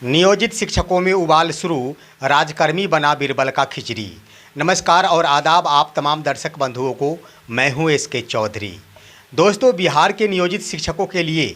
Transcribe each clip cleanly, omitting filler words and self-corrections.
नियोजित शिक्षकों में उबाल शुरू, राजकर्मी बना बीरबल का खिचड़ी। नमस्कार और आदाब आप तमाम दर्शक बंधुओं को। मैं हूं एसके चौधरी। दोस्तों, बिहार के नियोजित शिक्षकों के लिए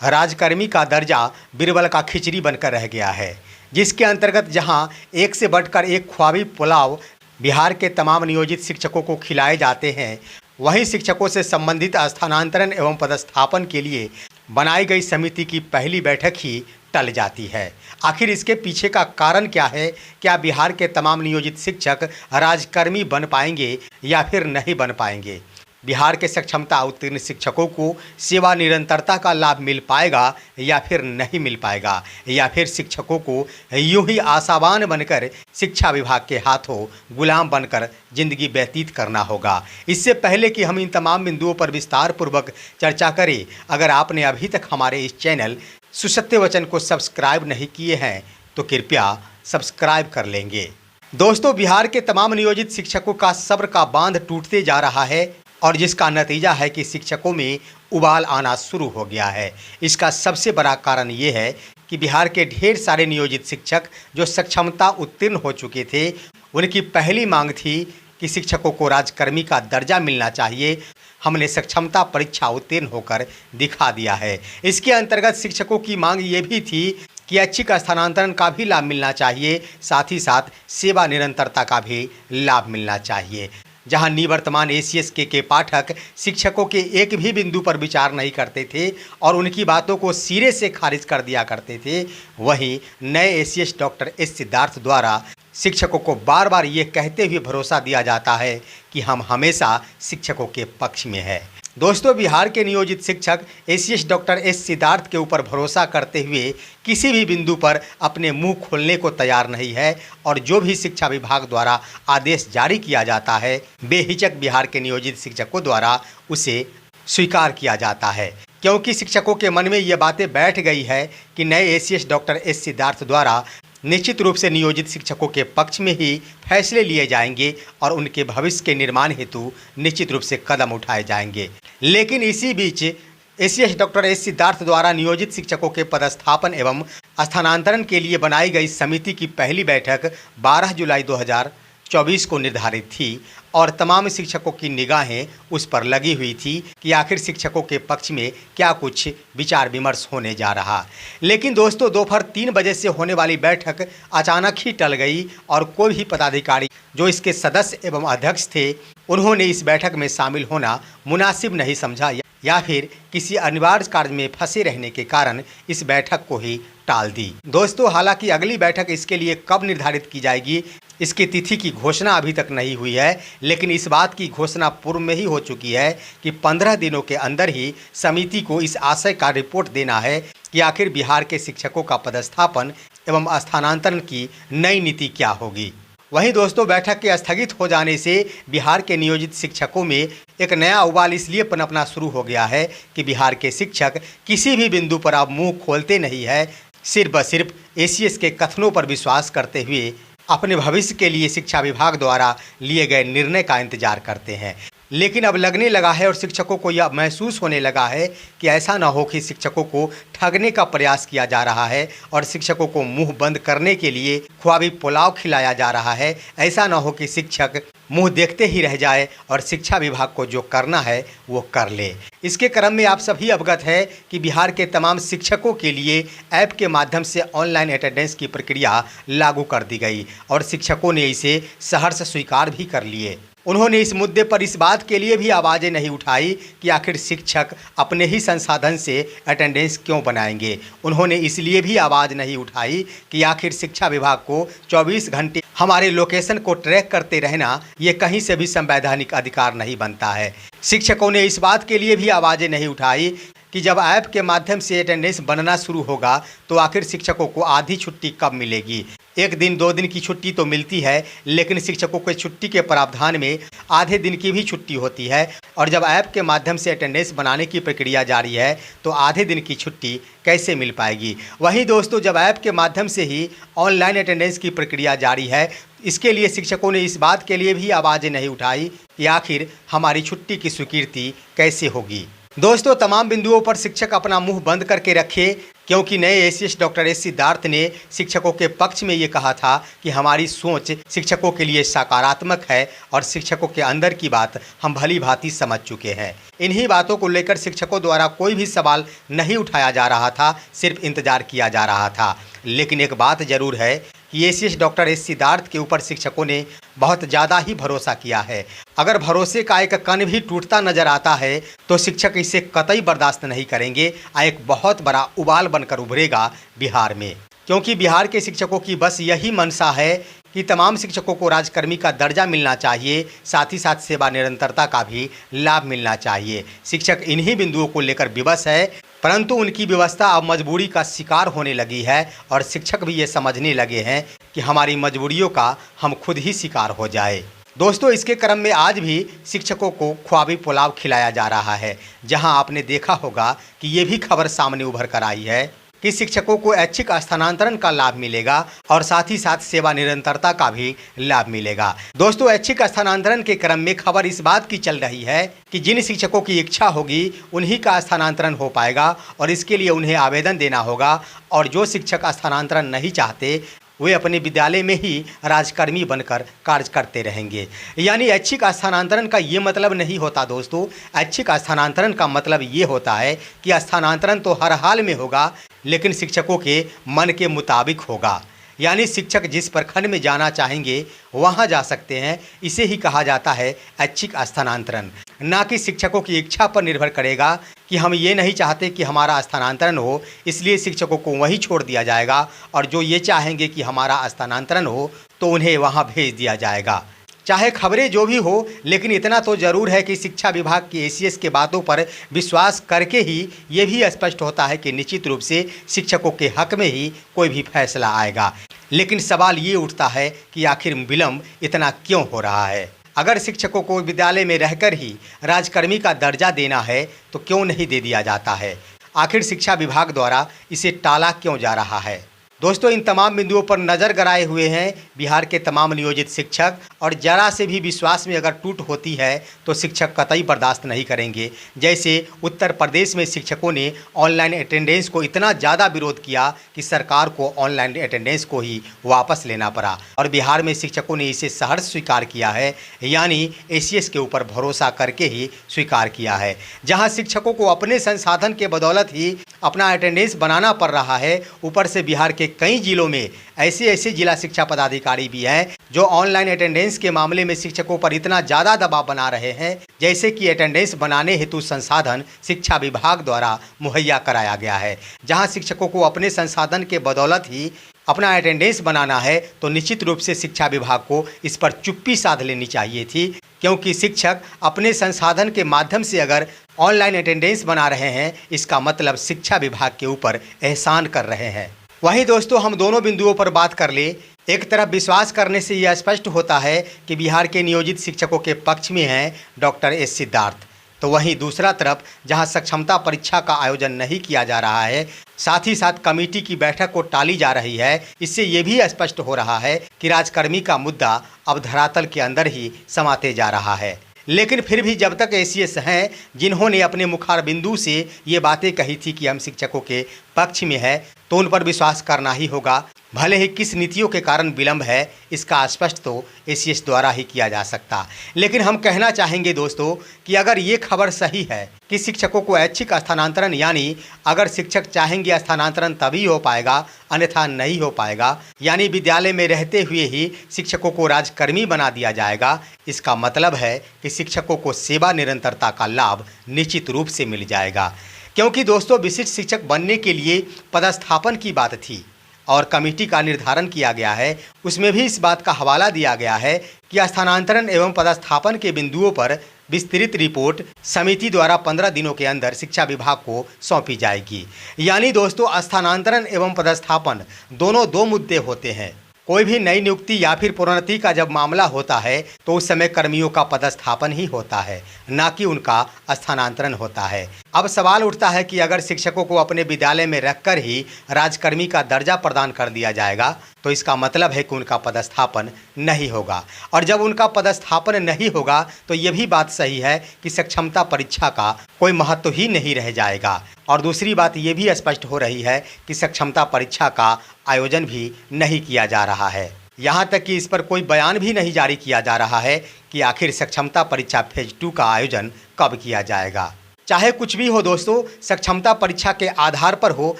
राजकर्मी का दर्जा बीरबल का खिचड़ी बनकर रह गया है, जिसके अंतर्गत जहां एक से बढ़कर एक ख्वाबी पुलाव बिहार के तमाम नियोजित शिक्षकों को खिलाए जाते हैं, वहीं शिक्षकों से संबंधित स्थानांतरण एवं पदस्थापन के लिए बनाई गई समिति की पहली बैठक ही टल जाती है। आखिर इसके पीछे का कारण क्या है? क्या बिहार के तमाम नियोजित शिक्षक राजकर्मी बन पाएंगे या फिर नहीं बन पाएंगे? बिहार के सक्षमता उत्तीर्ण शिक्षकों को सेवा निरंतरता का लाभ मिल पाएगा या फिर नहीं मिल पाएगा, या फिर शिक्षकों को यूं ही आशावान बनकर शिक्षा विभाग के हाथों गुलाम बनकर जिंदगी व्यतीत करना होगा? इससे पहले कि हम इन तमाम बिंदुओं पर विस्तार पूर्वक चर्चा करें, अगर आपने अभी तक हमारे इस चैनल सुसत्य वचन को सब्सक्राइब नहीं किए हैं तो कृपया सब्सक्राइब कर लेंगे। दोस्तों, बिहार के तमाम नियोजित शिक्षकों का सब्र का बांध टूटते जा रहा है और जिसका नतीजा है कि शिक्षकों में उबाल आना शुरू हो गया है। इसका सबसे बड़ा कारण ये है कि बिहार के ढेर सारे नियोजित शिक्षक जो सक्षमता उत्तीर्ण हो चुके थे, उनकी पहली मांग थी कि शिक्षकों को राजकर्मी का दर्जा मिलना चाहिए। हमने सक्षमता परीक्षा उत्तीर्ण होकर दिखा दिया है। इसके अंतर्गत शिक्षकों की मांग ये भी थी कि ऐच्छिक स्थानांतरण का भी लाभ मिलना चाहिए, साथ ही साथ सेवा निरंतरता का भी लाभ मिलना चाहिए। जहां निवर्तमान एसीएस के पाठक शिक्षकों के एक भी बिंदु पर विचार नहीं करते थे और उनकी बातों को सिरे से खारिज कर दिया करते थे, वहीं नए एसीएस डॉक्टर एस सिद्धार्थ द्वारा शिक्षकों को बार बार ये कहते हुए भरोसा दिया जाता है कि हम हमेशा शिक्षकों के पक्ष में हैं। दोस्तों, बिहार के नियोजित शिक्षक एसीएस डॉक्टर एस सिद्धार्थ के ऊपर भरोसा करते हुए किसी भी बिंदु पर अपने मुंह खोलने को तैयार नहीं है और जो भी शिक्षा विभाग द्वारा आदेश जारी किया जाता है, बेहिचक बिहार के नियोजित शिक्षकों द्वारा उसे स्वीकार किया जाता है, क्योंकि शिक्षकों के मन में ये बातें बैठ गई है कि नए एसीएस डॉक्टर एस सिद्धार्थ द्वारा निश्चित रूप से नियोजित शिक्षकों के पक्ष में ही फैसले लिए जाएंगे और उनके भविष्य के निर्माण हेतु निश्चित रूप से कदम उठाए जाएंगे। लेकिन इसी बीच एसीएस डॉक्टर एस सिद्धार्थ द्वारा नियोजित शिक्षकों के पदस्थापन एवं स्थानांतरण के लिए बनाई गई समिति की पहली बैठक 12 जुलाई 2024 को निर्धारित थी और तमाम शिक्षकों की निगाहें उस पर लगी हुई थी कि आखिर शिक्षकों के पक्ष में क्या कुछ विचार विमर्श होने जा रहा। लेकिन दोस्तों, दोपहर 3 बजे से होने वाली बैठक अचानक ही टल गई और कोई भी पदाधिकारी जो इसके सदस्य एवं अध्यक्ष थे, उन्होंने इस बैठक में शामिल होना मुनासिब नहीं समझा या फिर किसी अनिवार्य कार्य में फंसे रहने के कारण इस बैठक को ही टाल दी। दोस्तों, हालांकि अगली बैठक इसके लिए कब निर्धारित की जाएगी, इसकी तिथि की घोषणा अभी तक नहीं हुई है, लेकिन इस बात की घोषणा पूर्व में ही हो चुकी है कि 15 दिनों के अंदर ही समिति को इस आशय का रिपोर्ट देना है कि आखिर बिहार के शिक्षकों का पदस्थापन एवं स्थानांतरण की नई नीति क्या होगी। वहीं दोस्तों, बैठक के स्थगित हो जाने से बिहार के नियोजित शिक्षकों में एक नया उबाल इसलिए पनपना शुरू हो गया है कि बिहार के शिक्षक किसी भी बिंदु पर अब मुंह खोलते नहीं है, सिर्फ व सिर्फ एसीएस के कथनों पर विश्वास करते हुए अपने भविष्य के लिए शिक्षा विभाग द्वारा लिए गए निर्णय का इंतजार करते हैं। लेकिन अब लगने लगा है और शिक्षकों को यह महसूस होने लगा है कि ऐसा न हो कि शिक्षकों को ठगने का प्रयास किया जा रहा है और शिक्षकों को मुंह बंद करने के लिए ख्वाबी पुलाव खिलाया जा रहा है। ऐसा न हो कि शिक्षक मुंह देखते ही रह जाए और शिक्षा विभाग को जो करना है वो कर ले। इसके क्रम में आप सभी अवगत है कि बिहार के तमाम शिक्षकों के लिए ऐप के माध्यम से ऑनलाइन अटेंडेंस की प्रक्रिया लागू कर दी गई और शिक्षकों ने इसे सहर्ष स्वीकार भी कर लिए। उन्होंने इस मुद्दे पर इस बात के लिए भी आवाज़ें नहीं उठाई कि आखिर शिक्षक अपने ही संसाधन से अटेंडेंस क्यों बनाएंगे। उन्होंने इसलिए भी आवाज़ नहीं उठाई कि आखिर शिक्षा विभाग को 24 घंटे हमारे लोकेशन को ट्रैक करते रहना ये कहीं से भी संवैधानिक अधिकार नहीं बनता है। शिक्षकों ने इस बात के लिए भी आवाज़ें नहीं उठाई कि जब ऐप के माध्यम से अटेंडेंस बनना शुरू होगा तो आखिर शिक्षकों को आधी छुट्टी कब मिलेगी। 1 दिन 2 दिन की छुट्टी तो मिलती है, लेकिन शिक्षकों के छुट्टी के प्रावधान में आधे दिन की भी छुट्टी होती है और जब ऐप के माध्यम से अटेंडेंस बनाने की प्रक्रिया जारी है तो आधे दिन की छुट्टी कैसे मिल पाएगी। वहीं दोस्तों, जब ऐप के माध्यम से ही ऑनलाइन अटेंडेंस की प्रक्रिया जारी है, इसके लिए शिक्षकों ने इस बात के लिए भी आवाज़ें नहीं उठाई कि आखिर हमारी छुट्टी की स्वीकृति कैसे होगी। दोस्तों, तमाम बिंदुओं पर शिक्षक अपना मुंह बंद करके रखे क्योंकि नए एसीएस डॉक्टर एस सिद्धार्थ ने शिक्षकों के पक्ष में ये कहा था कि हमारी सोच शिक्षकों के लिए सकारात्मक है और शिक्षकों के अंदर की बात हम भली भांति समझ चुके हैं। इन्हीं बातों को लेकर शिक्षकों द्वारा कोई भी सवाल नहीं उठाया जा रहा था, सिर्फ इंतजार किया जा रहा था। लेकिन एक बात जरूर है कि एसीएस डॉक्टर एस सिद्धार्थ के ऊपर शिक्षकों ने बहुत ज़्यादा ही भरोसा किया है। अगर भरोसे का एक कण भी टूटता नजर आता है तो शिक्षक इसे कतई बर्दाश्त नहीं करेंगे। एक बहुत बड़ा उबाल बनकर उभरेगा बिहार में, क्योंकि बिहार के शिक्षकों की बस यही मंशा है कि तमाम शिक्षकों को राजकर्मी का दर्जा मिलना चाहिए, साथ ही साथ सेवा निरंतरता का भी लाभ मिलना चाहिए। शिक्षक इन्हीं बिंदुओं को लेकर विवश है, परंतु उनकी व्यवस्था अब मजबूरी का शिकार होने लगी है और शिक्षक भी ये समझने लगे हैं कि हमारी मजबूरियों का हम खुद ही शिकार हो जाए। दोस्तों, इसके क्रम में आज भी शिक्षकों को ख्वाबी पुलाव खिलाया जा रहा है, जहां आपने देखा होगा कि ये भी खबर सामने उभर कर आई है कि शिक्षकों को ऐच्छिक स्थानांतरण का लाभ मिलेगा और साथ ही साथ सेवा निरंतरता का भी लाभ मिलेगा। दोस्तों, ऐच्छिक स्थानांतरण के क्रम में खबर इस बात की चल रही है कि जिन शिक्षकों की इच्छा होगी उन्हीं का स्थानांतरण हो पाएगा और इसके लिए उन्हें आवेदन देना होगा, और जो शिक्षक स्थानांतरण नहीं चाहते वे अपने विद्यालय में ही राजकर्मी बनकर कार्य करते रहेंगे। यानी ऐच्छिक स्थानांतरण का ये मतलब नहीं होता दोस्तों। ऐच्छिक स्थानांतरण का मतलब ये होता है कि स्थानांतरण तो हर हाल में होगा, लेकिन शिक्षकों के मन के मुताबिक होगा। यानी शिक्षक जिस प्रखंड में जाना चाहेंगे वहां जा सकते हैं। इसे ही कहा जाता है ऐच्छिक स्थानांतरण। ना कि शिक्षकों की इच्छा पर निर्भर करेगा कि हम ये नहीं चाहते कि हमारा स्थानांतरण हो, इसलिए शिक्षकों को वहीं छोड़ दिया जाएगा, और जो ये चाहेंगे कि हमारा स्थानांतरण हो तो उन्हें वहाँ भेज दिया जाएगा। चाहे खबरें जो भी हो, लेकिन इतना तो ज़रूर है कि शिक्षा विभाग की एसीएस के बातों पर विश्वास करके ही ये भी स्पष्ट होता है कि निश्चित रूप से शिक्षकों के हक में ही कोई भी फैसला आएगा। लेकिन सवाल ये उठता है कि आखिर विलंब इतना क्यों हो रहा है? अगर शिक्षकों को विद्यालय में रहकर ही राजकर्मी का दर्जा देना है तो क्यों नहीं दे दिया जाता है? आखिर शिक्षा विभाग द्वारा इसे टाला क्यों जा रहा है? दोस्तों, इन तमाम बिंदुओं पर नज़र गड़ाए हुए हैं बिहार के तमाम नियोजित शिक्षक, और जरा से भी विश्वास में अगर टूट होती है तो शिक्षक कतई बर्दाश्त नहीं करेंगे। जैसे उत्तर प्रदेश में शिक्षकों ने ऑनलाइन अटेंडेंस को इतना ज़्यादा विरोध किया कि सरकार को ऑनलाइन अटेंडेंस को ही वापस लेना पड़ा, और बिहार में शिक्षकों ने इसे सहर्ष स्वीकार किया है, यानी एसीएस के ऊपर भरोसा करके ही स्वीकार किया है। जहाँ शिक्षकों को अपने संसाधन के बदौलत ही अपना अटेंडेंस बनाना पड़ रहा है, ऊपर से बिहार के कई जिलों में ऐसे जिला शिक्षा पदाधिकारी भी हैं जो ऑनलाइन अटेंडेंस के मामले में शिक्षकों पर इतना ज़्यादा दबाव बना रहे हैं, जैसे कि अटेंडेंस बनाने हेतु संसाधन शिक्षा विभाग द्वारा मुहैया कराया गया है। जहां शिक्षकों को अपने संसाधन के बदौलत ही अपना अटेंडेंस बनाना है तो निश्चित रूप से शिक्षा विभाग को इस पर चुप्पी साध लेनी चाहिए थी, क्योंकि शिक्षक अपने संसाधन के माध्यम से अगर ऑनलाइन अटेंडेंस बना रहे हैं, इसका मतलब शिक्षा विभाग के ऊपर एहसान कर रहे हैं। वहीं दोस्तों, हम दोनों बिंदुओं पर बात कर ले। एक तरफ विश्वास करने से यह स्पष्ट होता है कि बिहार के नियोजित शिक्षकों के पक्ष में हैं डॉक्टर एस सिद्धार्थ, तो वहीं दूसरा तरफ जहां सक्षमता परीक्षा का आयोजन नहीं किया जा रहा है, साथ ही साथ कमेटी की बैठक को टाली जा रही है, इससे ये भी स्पष्ट हो रहा है कि राजकर्मी का मुद्दा अब धरातल के अंदर ही समाते जा रहा है। लेकिन फिर भी जब तक एसीएस हैं जिन्होंने अपने मुखार बिंदु से ये बातें कही थी कि हम शिक्षकों के पक्ष में है, तो उन पर विश्वास करना ही होगा। भले ही किस नीतियों के कारण विलंब है, इसका स्पष्ट तो एसीएस द्वारा ही किया जा सकता। लेकिन हम कहना चाहेंगे दोस्तों कि अगर ये खबर सही है कि शिक्षकों को ऐच्छिक स्थानांतरण, यानी अगर शिक्षक चाहेंगे स्थानांतरण तभी हो पाएगा, अन्यथा नहीं हो पाएगा, यानी विद्यालय में रहते हुए ही शिक्षकों को राजकर्मी बना दिया जाएगा, इसका मतलब है कि शिक्षकों को सेवा निरंतरता का लाभ निश्चित रूप से मिल जाएगा। क्योंकि दोस्तों, विशिष्ट शिक्षक बनने के लिए पदस्थापन की बात थी और कमेटी का निर्धारण किया गया है, उसमें भी इस बात का हवाला दिया गया है कि स्थानांतरण एवं पदस्थापन के बिंदुओं पर विस्तृत रिपोर्ट समिति द्वारा 15 दिनों के अंदर शिक्षा विभाग को सौंपी जाएगी। यानी दोस्तों, स्थानांतरण एवं पदस्थापन दोनों दो मुद्दे होते हैं। कोई भी नई नियुक्ति या फिर प्रोन्नति का जब मामला होता है तो उस समय कर्मियों का पदस्थापन ही होता है, ना कि उनका स्थानांतरण होता है। अब सवाल उठता है कि अगर शिक्षकों को अपने विद्यालय में रखकर ही राजकर्मी का दर्जा प्रदान कर दिया जाएगा तो इसका मतलब है कि उनका पदस्थापन नहीं होगा, और जब उनका पदस्थापन नहीं होगा तो ये भी बात सही है कि सक्षमता परीक्षा का कोई महत्व ही नहीं रह जाएगा। और दूसरी बात ये भी स्पष्ट हो रही है कि सक्षमता परीक्षा का आयोजन भी नहीं किया जा रहा है। यहाँ तक कि इस पर कोई बयान भी नहीं जारी किया जा रहा है कि आखिर सक्षमता परीक्षा फेज 2 का आयोजन कब किया जाएगा। चाहे कुछ भी हो दोस्तों, सक्षमता परीक्षा के आधार पर हो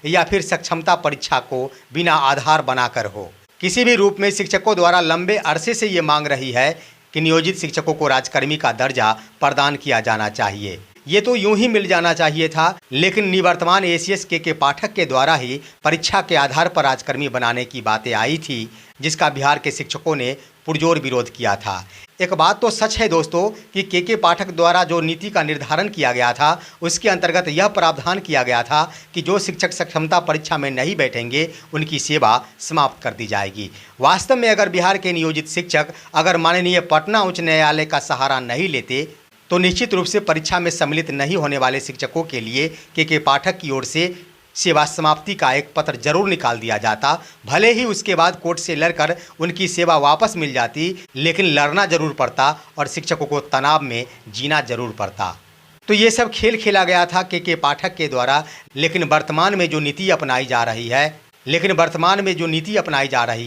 या फिर सक्षमता परीक्षा को बिना आधार बनाकर हो, किसी भी रूप में शिक्षकों द्वारा लंबे अरसे से ये मांग रही है कि नियोजित शिक्षकों को राजकर्मी का दर्जा प्रदान किया जाना चाहिए। ये तो यूं ही मिल जाना चाहिए था, लेकिन निवर्तमान एसीएस के पाठक के द्वारा ही परीक्षा के आधार पर राजकर्मी बनाने की बातें आई थी, जिसका बिहार के शिक्षकों ने पुरजोर विरोध किया था। एक बात तो सच है दोस्तों कि के पाठक द्वारा जो नीति का निर्धारण किया गया था उसके अंतर्गत यह प्रावधान किया गया था कि जो शिक्षक सक्षमता परीक्षा में नहीं बैठेंगे उनकी सेवा समाप्त कर दी जाएगी। वास्तव में अगर बिहार के नियोजित शिक्षक अगर माननीय पटना उच्च न्यायालय का सहारा नहीं लेते तो निश्चित रूप से परीक्षा में सम्मिलित नहीं होने वाले शिक्षकों के लिए के पाठक की ओर से सेवा समाप्ति का एक पत्र जरूर निकाल दिया जाता। भले ही उसके बाद कोर्ट से लड़कर उनकी सेवा वापस मिल जाती, लेकिन लड़ना जरूर पड़ता और शिक्षकों को तनाव में जीना जरूर पड़ता। तो ये सब खेल खेला गया था के पाठक के द्वारा, लेकिन वर्तमान में जो नीति अपनाई जा रही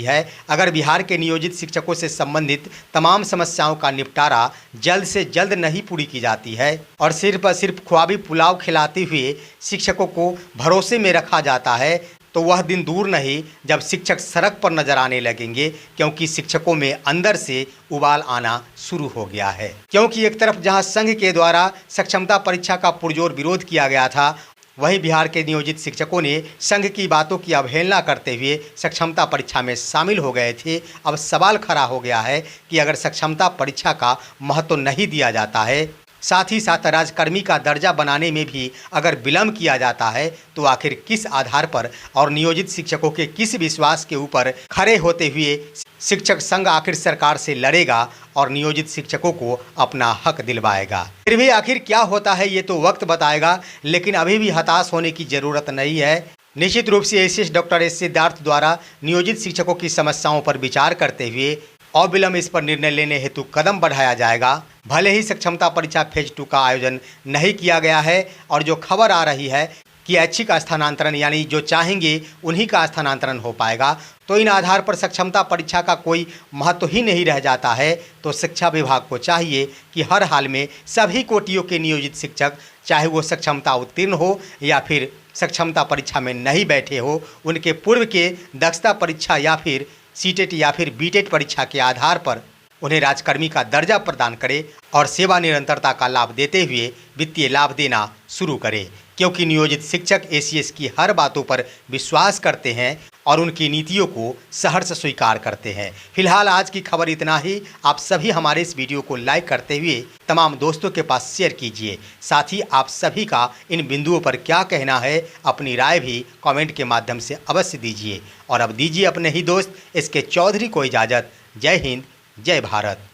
है अगर बिहार के नियोजित शिक्षकों से संबंधित तमाम समस्याओं का निपटारा जल्द से जल्द नहीं पूरी की जाती है और सिर्फ ख्वाबी पुलाव खिलाते हुए शिक्षकों को भरोसे में रखा जाता है, तो वह दिन दूर नहीं जब शिक्षक सड़क पर नजर आने लगेंगे, क्योंकि शिक्षकों में अंदर से उबाल आना शुरू हो गया है। क्योंकि एक तरफ जहां संघ के द्वारा सक्षमता परीक्षा का पुरजोर विरोध किया गया था, वहीं बिहार के नियोजित शिक्षकों ने संघ की बातों की अवहेलना करते हुए सक्षमता परीक्षा में शामिल हो गए थे। अब सवाल खड़ा हो गया है कि अगर सक्षमता परीक्षा का महत्व नहीं दिया जाता है, साथ ही साथ राजकर्मी का दर्जा बनाने में भी अगर विलम्ब किया जाता है, तो आखिर किस आधार पर और नियोजित शिक्षकों के किस विश्वास के ऊपर खड़े होते हुए शिक्षक संघ आखिर सरकार से लड़ेगा और नियोजित शिक्षकों को अपना हक दिलवाएगा। फिर भी आखिर क्या होता है ये तो वक्त बताएगा, लेकिन अभी भी हताश होने की जरूरत नहीं है। निश्चित रूप से एसीएस डॉक्टर एस सिद्धार्थ द्वारा नियोजित शिक्षकों की समस्याओं पर विचार करते हुए अविलंब इस पर निर्णय लेने हेतु कदम बढ़ाया जाएगा। भले ही सक्षमता परीक्षा फेज 2 का आयोजन नहीं किया गया है और जो खबर आ रही है कि ऐच्छिक स्थानांतरण यानी जो चाहेंगे उन्हीं का स्थानांतरण हो पाएगा, तो इन आधार पर सक्षमता परीक्षा का कोई महत्व ही नहीं रह जाता है। तो शिक्षा विभाग को चाहिए कि हर हाल में सभी कोटियों के नियोजित शिक्षक, चाहे वो सक्षमता उत्तीर्ण हो या फिर सक्षमता परीक्षा में नहीं बैठे हो, उनके पूर्व के दक्षता परीक्षा या फिर सीटेट या फिर बीटेट परीक्षा के आधार पर उन्हें राजकर्मी का दर्जा प्रदान करे और सेवा निरंतरता का लाभ देते हुए वित्तीय लाभ देना शुरू करे, क्योंकि नियोजित शिक्षक एसीएस की हर बातों पर विश्वास करते हैं और उनकी नीतियों को सहर्ष स्वीकार करते हैं। फिलहाल आज की खबर इतना ही। आप सभी हमारे इस वीडियो को लाइक करते हुए तमाम दोस्तों के पास शेयर कीजिए। साथ ही आप सभी का इन बिंदुओं पर क्या कहना है, अपनी राय भी कमेंट के माध्यम से अवश्य दीजिए। और अब दीजिए अपने ही दोस्त SK चौधरी को इजाज़त। जय हिंद, जय भारत।